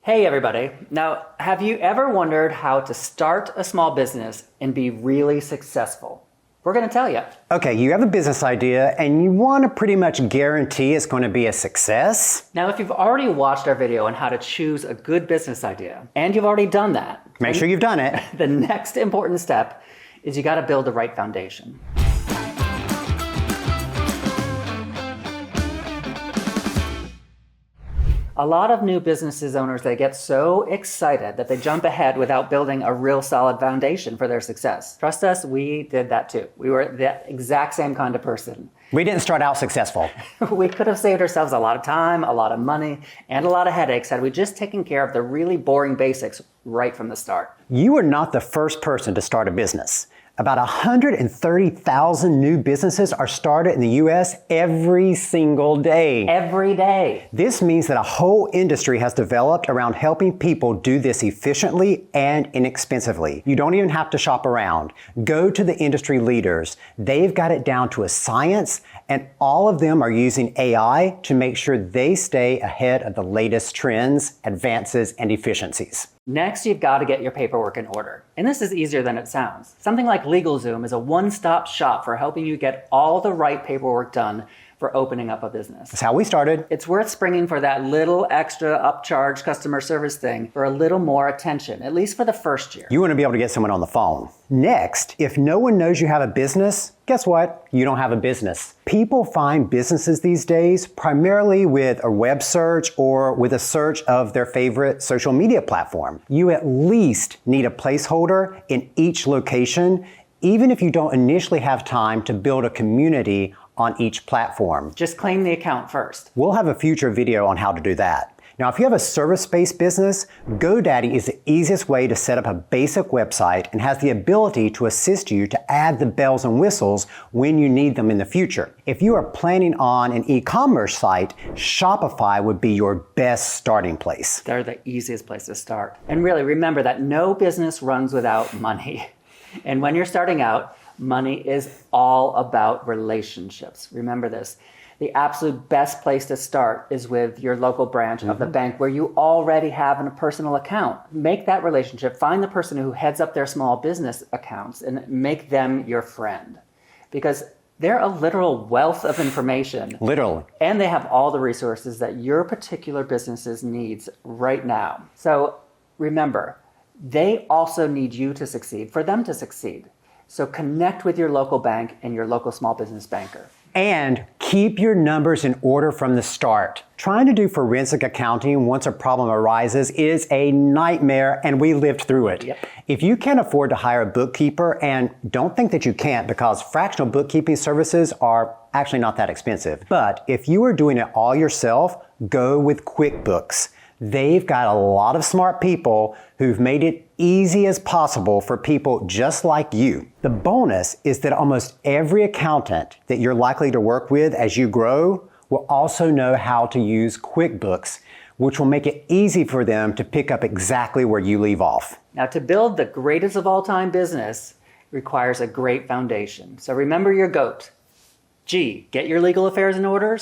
Hey everybody. Now, have you ever wondered how to start a small business and be really successful? We're going to tell you. Okay, you have a business idea and you want to pretty much guarantee it's going to be a success. Now, if you've already watched our video on how to choose a good business idea, and you've already done that, Make sure you've done it. The next important step is you got to build the right foundation. A lot of new businesses owners, they get so excited that they jump ahead without building a real solid foundation for their success. Trust us, we did that too. We were the exact same kind of person. We didn't start out successful. We could have saved ourselves a lot of time, a lot of money, and a lot of headaches had we just taken care of the really boring basics right from the start. You are not the first person to start a business. About 130,000 new businesses are started in the U.S. every single day. Every day. This means that a whole industry has developed around helping people do this efficiently and inexpensively. You don't even have to shop around. Go to the industry leaders. They've got it down to a science, and all of them are using AI to make sure they stay ahead of the latest trends, advances, and efficiencies. Next, you've got to get your paperwork in order. And this is easier than it sounds. Something like LegalZoom is a one-stop shop for helping you get all the right paperwork done for opening up a business. That's how we started. It's worth springing for that little extra upcharge customer service thing for a little more attention, at least for the first year. You want to be able to get someone on the phone. Next, if no one knows you have a business, guess what? You don't have a business. People find businesses these days primarily with a web search or with a search of their favorite social media platform. You at least need a placeholder in each location, even if you don't initially have time to build a community on each platform. Just claim the account first. We'll have a future video on how to do that. Now, if you have a service-based business, GoDaddy is the easiest way to set up a basic website and has the ability to assist you to add the bells and whistles when you need them in the future. If you are planning on an e-commerce site, Shopify would be your best starting place. They're the easiest place to start. And really, remember that no business runs without money. And when you're starting out, money is all about relationships. Remember this. The absolute best place to start is with your local branch of the bank where you already have a personal account. Make that relationship. Find the person who heads up their small business accounts and make them your friend. Because they're a literal wealth of information. Literally. And they have all the resources that your particular business needs right now. So remember, they also need you to succeed for them to succeed. So connect with your local bank and your local small business banker. And keep your numbers in order from the start. Trying to do forensic accounting once a problem arises is a nightmare, and we lived through it. Yep. If you can't afford to hire a bookkeeper, and don't think that you can't because fractional bookkeeping services are actually not that expensive. But if you are doing it all yourself, go with QuickBooks. They've got a lot of smart people who've made it easy as possible for people just like you. The bonus is that almost every accountant that you're likely to work with as you grow will also know how to use QuickBooks, which will make it easy for them to pick up exactly where you leave off. Now, to build the greatest of all time business requires a great foundation. So remember your GO.A.T. G, get your legal affairs in order.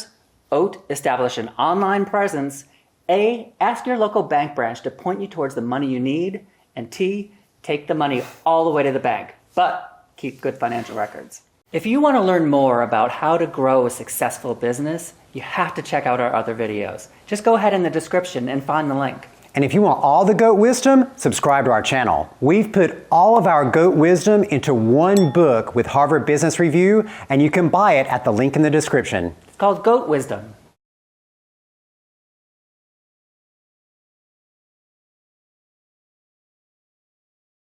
O.T, establish an online presence. A, ask your local bank branch to point you towards the money you need. And T, take the money all the way to the bank, but keep good financial records. If you want to learn more about how to grow a successful business, you have to check out our other videos. Just go ahead in the description and find the link. And if you want all the GOAT wisdom, subscribe to our channel. We've put all of our GOAT wisdom into one book with Harvard Business Review, and you can buy it at the link in the description. It's called GO.A.T. Wisdom.